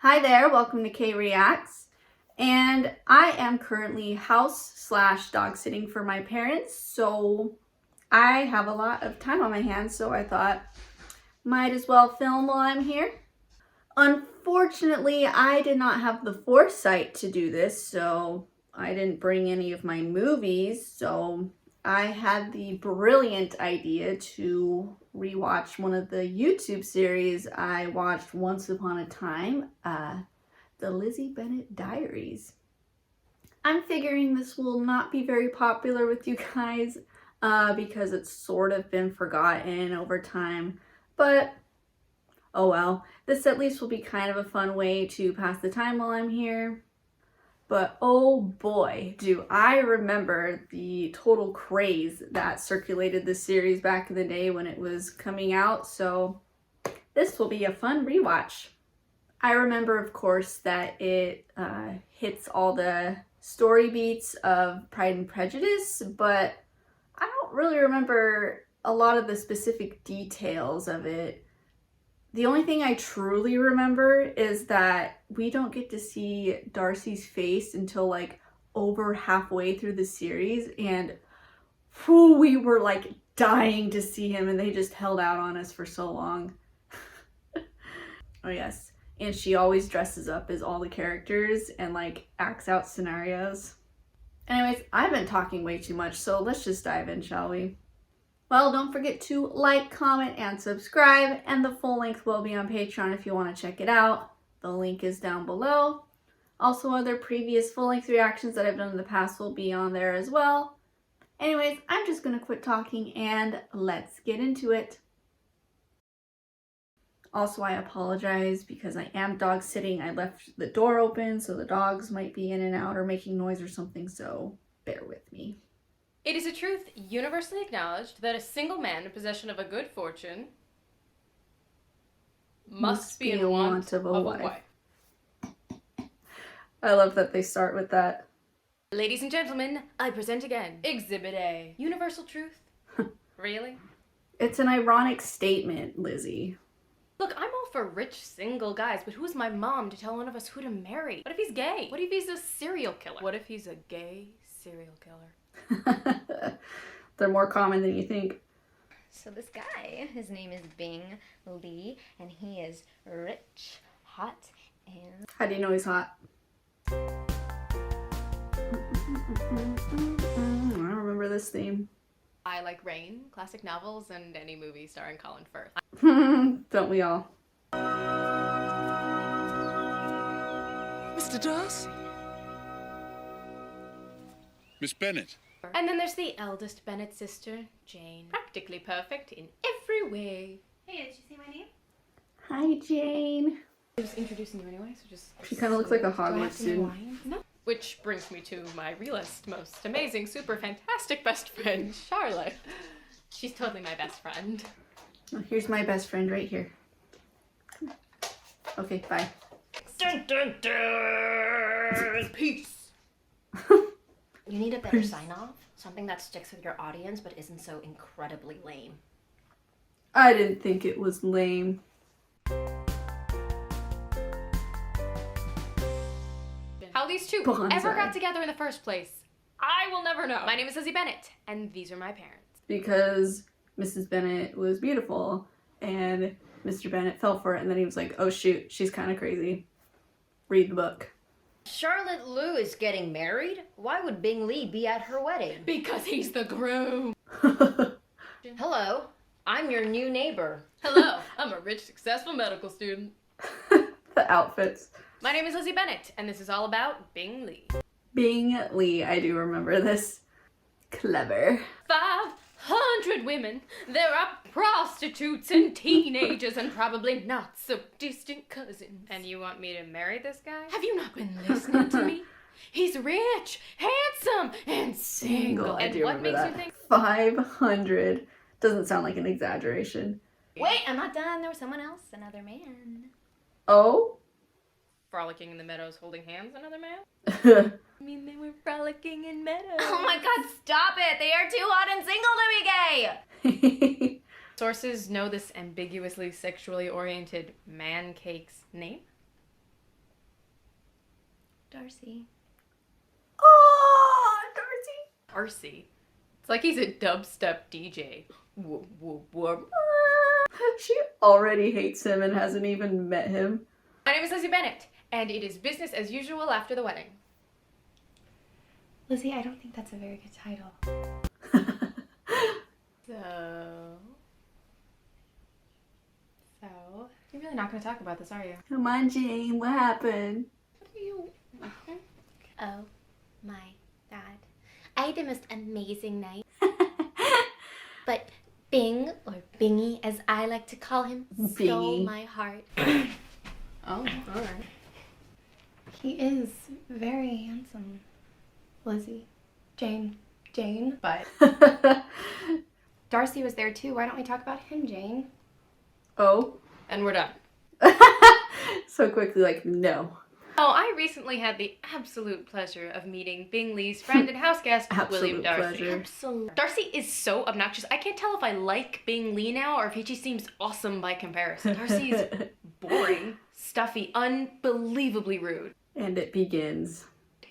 Hi there, welcome to K Reacts. And I am currently house/dog sitting for my parents, so I have a lot of time on my hands, so I thought might as well film while I'm here. Unfortunately, I did not have the foresight to do this, so I didn't bring any of my movies, so I had the brilliant idea to rewatch one of the YouTube series I watched once upon a time, the Lizzie Bennet Diaries. I'm figuring this will not be very popular with you guys because it's sort of been forgotten over time, but oh well. This at least will be kind of a fun way to pass the time while I'm here. But oh boy, do I remember the total craze that circulated this series back in the day when it was coming out, so this will be a fun rewatch. I remember, of course, that it hits all the story beats of Pride and Prejudice, but I don't really remember a lot of the specific details of it. The only thing I truly remember is that we don't get to see Darcy's face until like over halfway through the series, and we were like dying to see him, and they just held out on us for so long. Oh yes, and she always dresses up as all the characters and like acts out scenarios. Anyways, I've been talking way too much, so let's just dive in, shall we? Well, don't forget to like, comment, and subscribe, and the full length will be on Patreon if you want to check it out. The link is down below. Also, other previous full-length reactions that I've done in the past will be on there as well. Anyways, I'm just going to quit talking and let's get into it. Also, I apologize because I am dog sitting. I left the door open, so the dogs might be in and out or making noise or something, so bear with me. It is a truth universally acknowledged that a single man in possession of a good fortune must be in want of a wife. I love that they start with that. Ladies and gentlemen, I present again Exhibit A. Universal truth? Really? It's an ironic statement, Lizzie. Look, I'm all for rich single guys, but who's my mom to tell one of us who to marry? What if he's gay? What if he's a serial killer? What if he's a gay serial killer? They're more common than you think. So this guy, his name is Bing Lee, and he is rich, hot, and... How do you know he's hot? I don't remember this theme. I like Rain, classic novels, and any movie starring Colin Firth. Don't we all? Mr. Darcy? Miss Bennet? And then there's the eldest Bennet sister, Jane. Practically perfect in every way. Hey, did you see my name? Hi, Jane. I'm just introducing you anyway, so just... She kind of looks like a Do I have Hogwarts to student. rewind? No. Which brings me to my realist, most amazing, super fantastic best friend, Charlotte. She's totally my best friend. Oh, here's my best friend right here. Okay, bye. Dun, dun, dun. Peace. You need a better sign-off. Something that sticks with your audience but isn't so incredibly lame. I didn't think it was lame. How these two ever got together in the first place, I will never know. My name is Lizzie Bennet, and these are my parents. Because Mrs. Bennet was beautiful, and Mr. Bennet fell for it, and then he was like, oh shoot, she's kind of crazy. Read the book. Charlotte Lou is getting married? Why would Bing Lee be at her wedding? Because he's the groom. Hello, I'm your new neighbor. Hello, I'm a rich, successful medical student. The outfits. My name is Lizzie Bennet, and this is all about Bing Lee. Bing Lee, I do remember this. Clever. 500 women. There are prostitutes and teenagers and probably not so distant cousins. And you want me to marry this guy? Have you not been listening to me? He's rich, handsome, and single. I And do what remember makes that. you think? 500. Doesn't sound like an exaggeration. Wait, I'm not done. There was someone else, another man. Oh? Frolicking in the meadows, holding hands, another man? I I mean, they were frolicking in meadows. Oh my god, stop it! They are too hot and single to be gay! Sources know this ambiguously sexually oriented man cake's name? Darcy. Oh, Darcy. Darcy. It's like he's a dubstep DJ. Whoop, whoop, whoop. She already hates him and hasn't even met him. My name is Lizzie Bennet, and it is business as usual after the wedding. Lizzie, I don't think that's a very good title. So, you're really not going to talk about this, are you? Come on, Jane, what happened? What are you... Oh my god. I had the most amazing night. But Bing, or Bingy as I like to call him, stole Bingy. my heart. Oh, alright. He is very handsome. Lizzie. Jane. But Darcy was there too. Why don't we talk about him, Jane? Oh. and we're done. So quickly, like, no. Oh, I recently had the absolute pleasure of meeting Bing Lee's friend and house guest, William Absolute Darcy. pleasure. Absolutely. Darcy is so obnoxious. I can't tell if I like Bing Lee now or if he just seems awesome by comparison. Darcy is boring, stuffy, unbelievably rude. And it begins.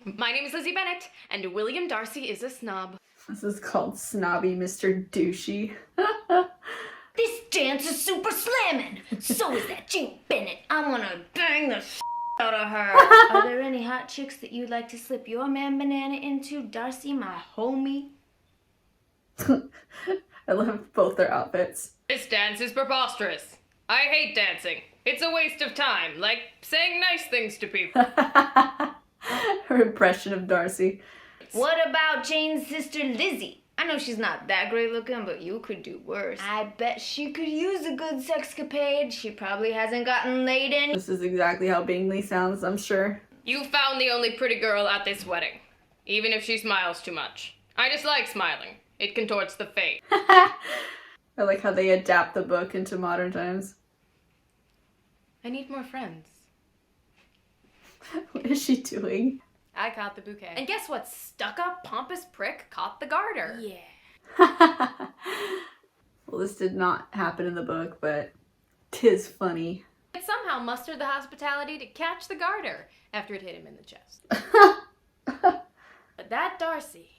My name is Lizzie Bennet, and William Darcy is a snob. This is called Snobby Mr. Douchey. This dance is super slamming. So is that Jane Bennett. I'm gonna bang the out of her. Are there any hot chicks that you'd like to slip your man banana into, Darcy, my homie? I love both their outfits. This dance is preposterous. I hate dancing. It's a waste of time, like saying nice things to people. Her impression of Darcy. What about Jane's sister Lizzie? I know she's not that great looking, but you could do worse. I bet she could use a good sexcapade. She probably hasn't gotten laid in. This is exactly how Bingley sounds, I'm sure. You found the only pretty girl at this wedding, even if she smiles too much. I dislike smiling. It contorts the face. I like how they adapt the book into modern times. I need more friends. What is she doing? I caught the bouquet. And guess what? Stuck-up, pompous prick caught the garter. Yeah. Well, this did not happen in the book, but 'tis funny. It somehow mustered the hospitality to catch the garter after it hit him in the chest. But that Darcy,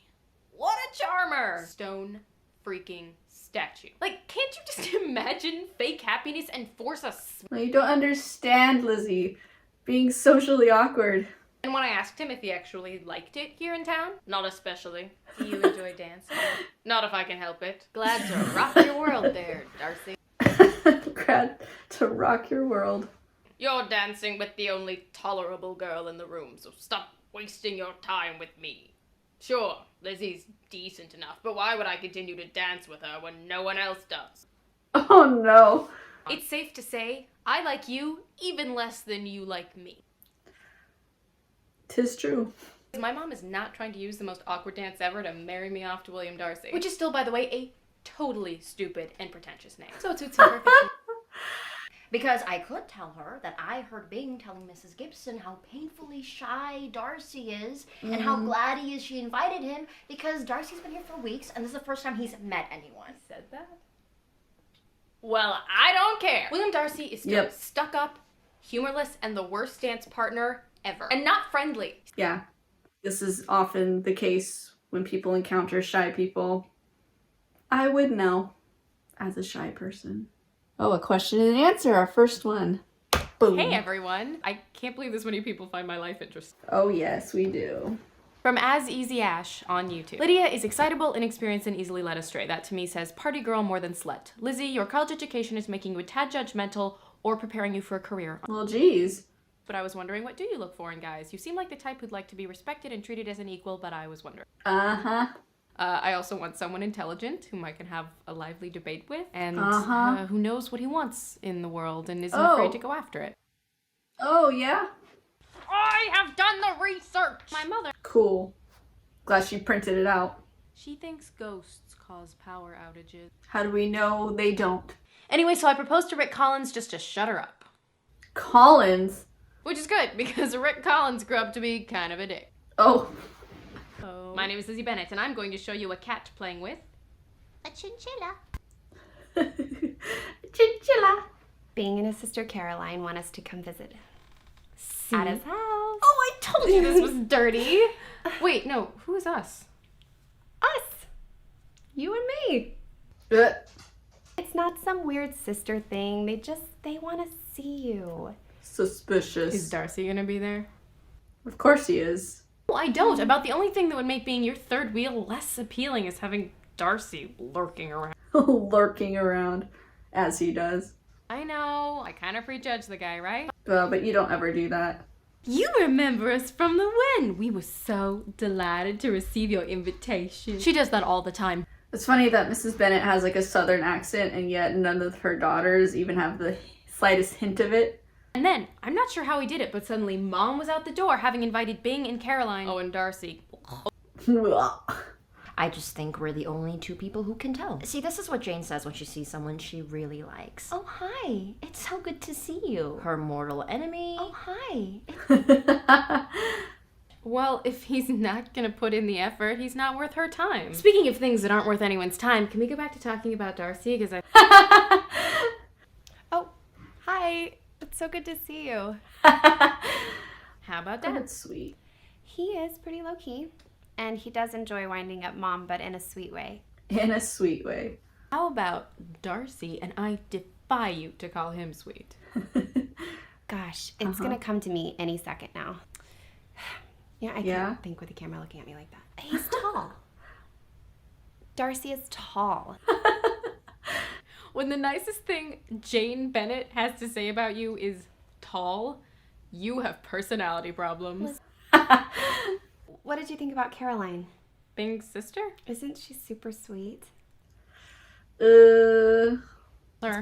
what a charmer! Stone freaking statue. Like, can't you just imagine fake happiness and force a Well, you don't understand, Lizzie. Being socially awkward. And when I asked him if he actually liked it here in town, not especially. Do you enjoy dancing? Not if I can help it. Glad to rock your world there, Darcy. Glad to rock your world. You're dancing with the only tolerable girl in the room, so stop wasting your time with me. Sure, Lizzie's decent enough, but why would I continue to dance with her when no one else does? Oh no. It's safe to say, I like you even less than you like me. 'Tis true. My mom is not trying to use the most awkward dance ever to marry me off to William Darcy. Which is still, by the way, a totally stupid and pretentious name. So it suits him perfectly. Because I could tell her that I heard Bing telling Mrs. Gibson how painfully shy Darcy is and how glad he is she invited him because Darcy's been here for weeks and this is the first time he's met anyone. Said that? Well, I don't care. William Darcy is still stuck up, humorless, and the worst dance partner ever. And not friendly. Yeah. This is often the case when people encounter shy people. I would know as a shy person. Oh, a question and answer, our first one. Boom. Hey everyone. I can't believe this many people find my life interesting. Oh yes, we do. From As Easy Ash on YouTube. Lydia is excitable, inexperienced, and easily led astray. That to me says party girl more than slut. Lizzie, your college education is making you a tad judgmental or preparing you for a career. Well, geez. But I was wondering, what do you look for in guys? You seem like the type who'd like to be respected and treated as an equal, but I was wondering. Uh-huh. I also want someone intelligent whom I can have a lively debate with and who knows what he wants in the world and isn't afraid to go after it. Oh, yeah? I have done the research! My mother. Cool. Glad she printed it out. She thinks ghosts cause power outages. How do we know they don't? Anyway, so I proposed to Rick Collins just to shut her up. Collins? Which is good, because Rick Collins grew up to be kind of a dick. Oh. My name is Lizzie Bennet, and I'm going to show you a cat playing with A chinchilla. Chinchilla. Bing and his sister Caroline want us to come visit at his house. Oh, I told you this was dirty. Wait, no, who is us? Us. You and me. Uh, It's not some weird sister thing. They want to see you. Suspicious. Is Darcy gonna be there? Of course he is. Well, I don't. About the only thing that would make being your third wheel less appealing is having Darcy lurking around. Lurking around, as he does. I know, I kind of prejudge the guy, right? But you don't ever do that. You remember us from the when? We were so delighted to receive your invitation. She does that all the time. It's funny that Mrs. Bennet has like a southern accent and yet none of her daughters even have the slightest hint of it. And then, I'm not sure how he did it, but suddenly Mom was out the door having invited Bing and Caroline. Oh, and Darcy. I just think we're the only two people who can tell. See, this is what Jane says when she sees someone she really likes. Oh, hi. It's so good to see you. Her mortal enemy. Oh, hi. Well, if he's not gonna put in the effort, he's not worth her time. Speaking of things that aren't worth anyone's time, can we go back to talking about Darcy? Because Oh, hi. It's so good to see you. How about that? That's sweet. He is pretty low-key. And he does enjoy winding up Mom, but in a sweet way. In a sweet way. How about Darcy and I defy you to call him sweet? Gosh, it's gonna come to me any second now. Yeah, I can't think with the camera looking at me like that. He's tall. Darcy is tall. When the nicest thing Jane Bennet has to say about you is tall, you have personality problems. What did you think about Caroline? Bing's sister? Isn't she super sweet? It's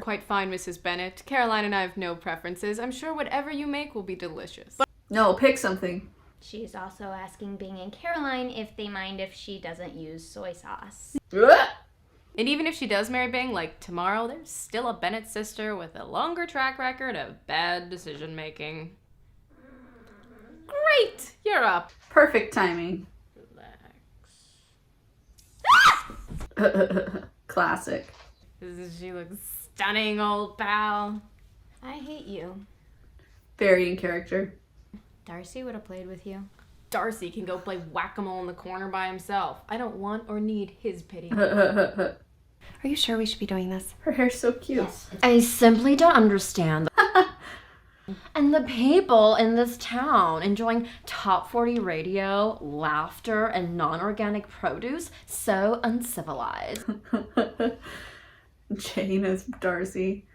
quite fine, Mrs. Bennet. Caroline and I have no preferences. I'm sure whatever you make will be delicious. No, pick something. She's also asking Bing and Caroline if they mind if she doesn't use soy sauce. And even if she does marry Bing, like tomorrow, there's still a Bennet sister with a longer track record of bad decision making. Great! You're up. Perfect timing. Relax. Classic. She looks stunning, old pal. I hate you. Very in character. Darcy would have played with you. Darcy can go play whack-a-mole in the corner by himself. I don't want or need his pity. Are you sure we should be doing this? Her hair's so cute. I simply don't understand. And the people in this town enjoying top 40 radio, laughter, and non-organic produce, so uncivilized. Jane as Darcy.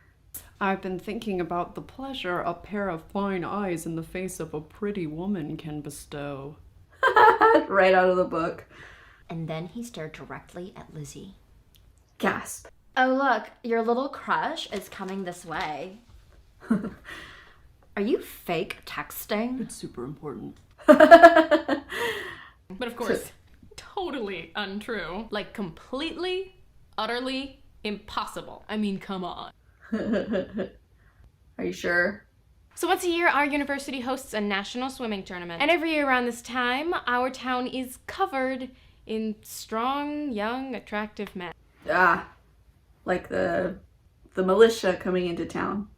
I've been thinking about the pleasure a pair of fine eyes in the face of a pretty woman can bestow. Right out of the book. And then he stared directly at Lizzie. Gasp. Oh, look, your little crush is coming this way. Are you fake texting? It's super important. But of course, totally untrue. Like completely, utterly impossible. I mean, come on. Are you sure? So once a year, our university hosts a national swimming tournament. And every year around this time, our town is covered in strong, young, attractive men. Ah, like the militia coming into town.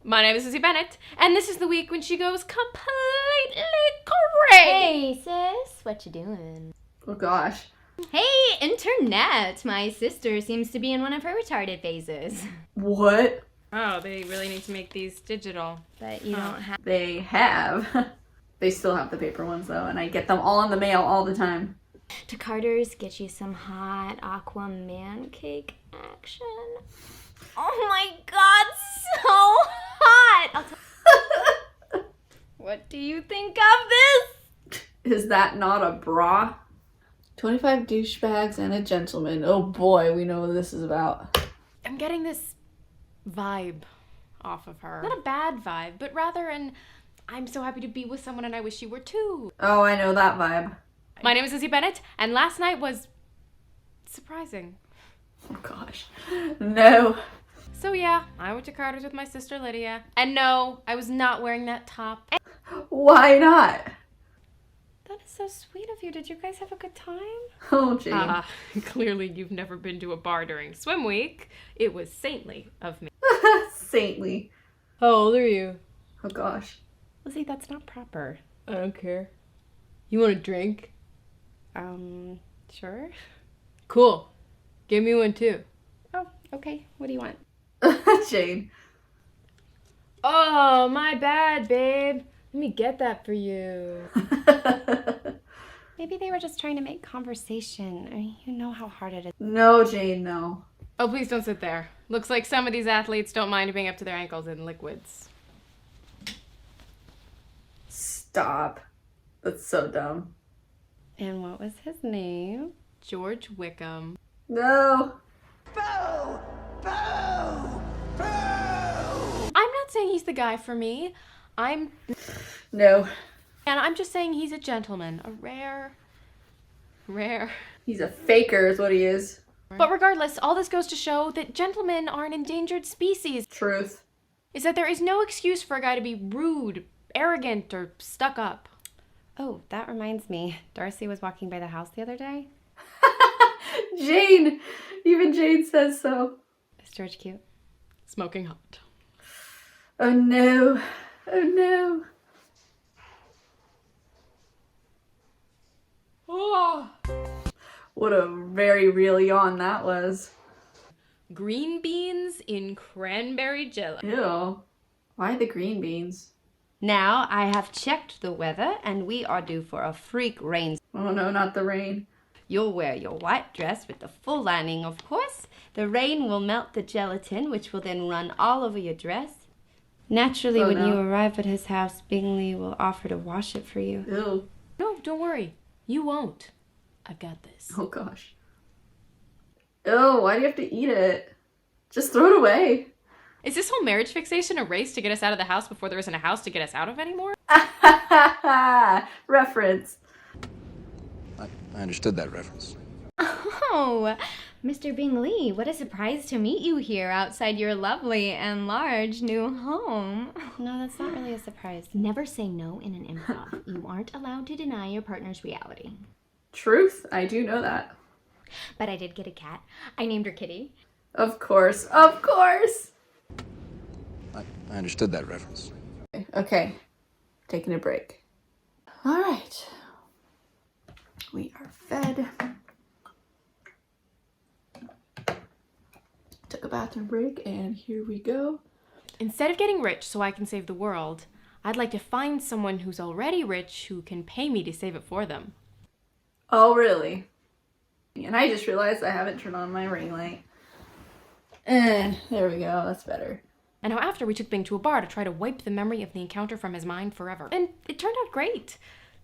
My name is Lizzie Bennet, and this is the week when she goes completely crazy. Hey, sis, what you doing? Oh gosh. Hey, internet! My sister seems to be in one of her retarded phases. What? Oh, they really need to make these digital. But you don't have... They have. They still have the paper ones though, and I get them all in the mail all the time. To Carter's, get you some hot aqua man cake action. Oh my god, so hot! What do you think of this? Is that not a bra? 25 douchebags and a gentleman. Oh boy, we know what this is about. I'm getting this vibe off of her. Not a bad vibe, but rather an I'm so happy to be with someone and I wish you were too. Oh, I know that vibe. My name is Lizzie Bennet, and last night was surprising. Oh gosh. No. So yeah, I went to Carter's with my sister Lydia. And no, I was not wearing that top. Why not? That is so sweet of you. Did you guys have a good time? Oh, Jane. Clearly you've never been to a bar during swim week. It was saintly of me. Saintly. How old are you? Oh gosh. Lizzie, that's not proper. I don't care. You want a drink? Sure. Cool. Give me one too. Oh, okay. What do you want? Jane. Oh, my bad, babe. Let me get that for you. Maybe they were just trying to make conversation. I mean, you know how hard it is. No, Jane, no. Oh, please don't sit there. Looks like some of these athletes don't mind being up to their ankles in liquids. Stop. That's so dumb. And what was his name? George Wickham. No. I'm not saying he's the guy for me. No. I'm just saying he's a gentleman. A rare. He's a faker is what he is. But regardless, all this goes to show that gentlemen are an endangered species. Truth. Is that there is no excuse for a guy to be rude, arrogant, or stuck up. Oh, that reminds me. Darcy was walking by the house the other day. Jane. Even Jane says so. Is George cute? Smoking hot. Oh no. Oh no. Oh. What a very real yawn that was. Green beans in cranberry jello. Ew. Why the green beans? Now I have checked the weather and we are due for a freak rain. Oh no, not the rain. You'll wear your white dress with the full lining, of course. The rain will melt the gelatin, which will then run all over your dress. Naturally, Oh, when no. you arrive at his house, Bingley will offer to wash it for you. Ew. No, don't worry. You won't. I've got this. Oh gosh. Ew, why do you have to eat it? Just throw it away. Is this whole marriage fixation a race to get us out of the house before there isn't a house to get us out of anymore? Reference. I understood that reference. Oh, Mr. Bingley, what a surprise to meet you here outside your lovely and large new home. No, that's not really a surprise. Never say no in an improv. You aren't allowed to deny your partner's reality. Truth, I do know that. But I did get a cat. I named her Kitty. Of course, of course. I understood that reference. Okay, taking a break. All right. We are fed. Took a bathroom break, and here we go. Instead of getting rich so I can save the world, I'd like to find someone who's already rich who can pay me to save it for them. Oh, really? And I just realized I haven't turned on my ring light. And there we go, that's better. And how after we took Bing to a bar to try to wipe the memory of the encounter from his mind forever. And it turned out great.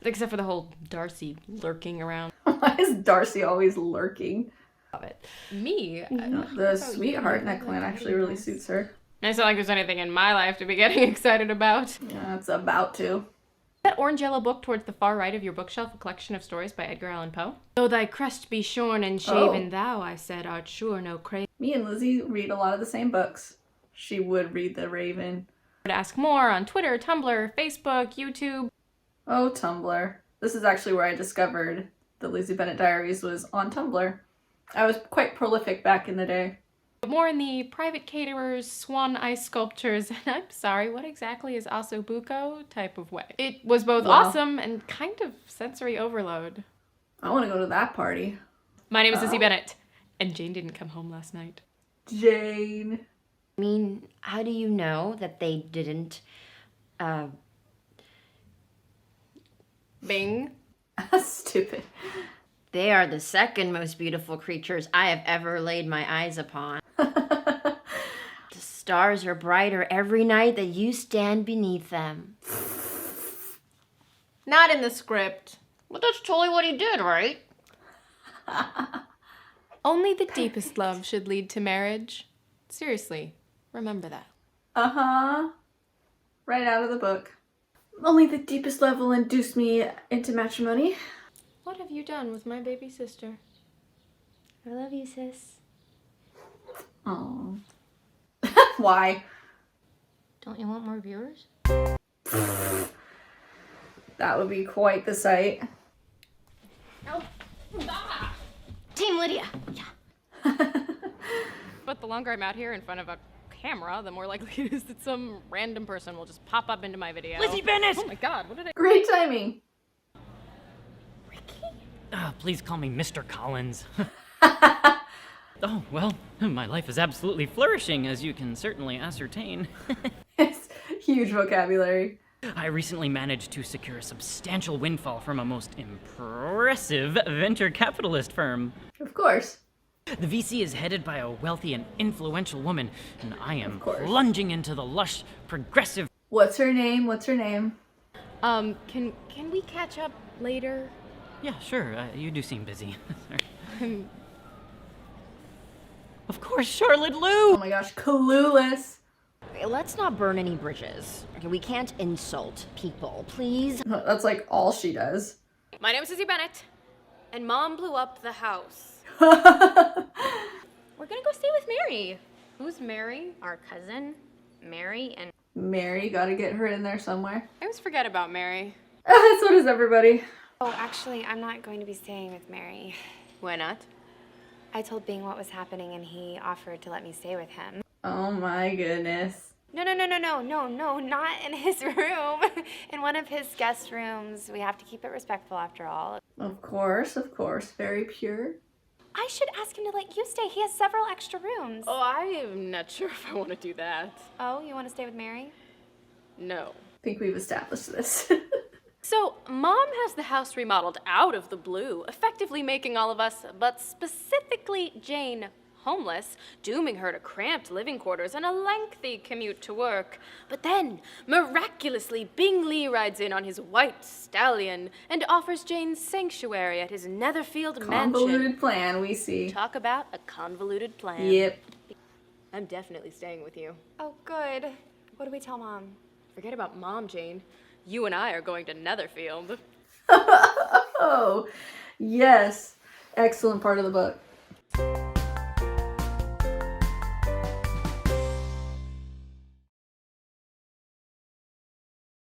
Except for the whole Darcy lurking around Why is Darcy always lurking? of it. Me? The sweetheart neckline actually really suits her. It's not like there's anything in my life to be getting excited about. Yeah, it's about to. That orange yellow book towards the far right of your bookshelf, a collection of stories by Edgar Allan Poe. Though thy crest be shorn and shaven, thou, I said, art sure no crave. Me and Lizzie read a lot of the same books. She would read The Raven. To ask more on Twitter, Tumblr, Facebook, YouTube. Oh, Tumblr. This is actually where I discovered the Lizzie Bennet Diaries was on Tumblr. I was quite prolific back in the day. But more in the private caterers, swan ice sculptures, and I'm sorry, what exactly is ossobuco type of way. It was both Wow. awesome and kind of sensory overload. I want to go to that party. My name is Lizzie Bennet, and Jane didn't come home last night. Jane. I mean, how do you know that they didn't, Bing. Stupid. They are the second most beautiful creatures I have ever laid my eyes upon. The stars are brighter every night that you stand beneath them. Not in the script. Well, that's totally what he did, right? Only the deepest love should lead to marriage. Seriously, remember that. Uh-huh. Right out of the book. Only the deepest level induced me into matrimony. What have you done with my baby sister? I love you, sis. Oh. Why? Don't you want more viewers? That would be quite the sight. Team Lydia. But the longer I'm out here in front of a camera, the more likely it is that some random person will just pop up into my video. Lizzie Bennet! Oh my god, what did I... Great timing. Please call me Mr. Collins. Oh, well, my life is absolutely flourishing, as you can certainly ascertain. It's huge vocabulary. I recently managed to secure a substantial windfall from a most impressive venture capitalist firm. Of course. The VC is headed by a wealthy and influential woman, and I am course. plunging into the lush, progressive... What's her name? What's her name? Can we catch up later? Yeah, sure, you do seem busy. Of course, Charlotte Lou! Oh my gosh, Clueless. Let's not burn any bridges. Okay, we can't insult people, please. That's like all she does. My name is Lizzie Bennet, and Mom blew up the house. We're gonna go stay with Mary. Who's Mary? Our cousin, Mary, and Mary, gotta get her in there somewhere. I always forget about Mary. So does everybody. Oh, actually, I'm not going to be staying with Mary. Why not? I told Bing what was happening and he offered to let me stay with him. Oh my goodness. No, not in his room. In one of his guest rooms. We have to keep it respectful after all. Of course. Very pure. I should ask him to let you stay. He has several extra rooms. Oh, I'm not sure if I want to do that. Oh, you want to stay with Mary? No. I think we've established this. So, Mom has the house remodeled out of the blue, effectively making all of us, but specifically Jane, homeless, dooming her to cramped living quarters and a lengthy commute to work. But then, miraculously, Bing Lee rides in on his white stallion and offers Jane sanctuary at his Netherfield mansion. Convoluted plan, we see. Talk about a convoluted plan. Yep. I'm definitely staying with you. Oh, good. What do we tell Mom? Forget about Mom, Jane. You and I are going to Netherfield. Oh, yes. Excellent part of the book.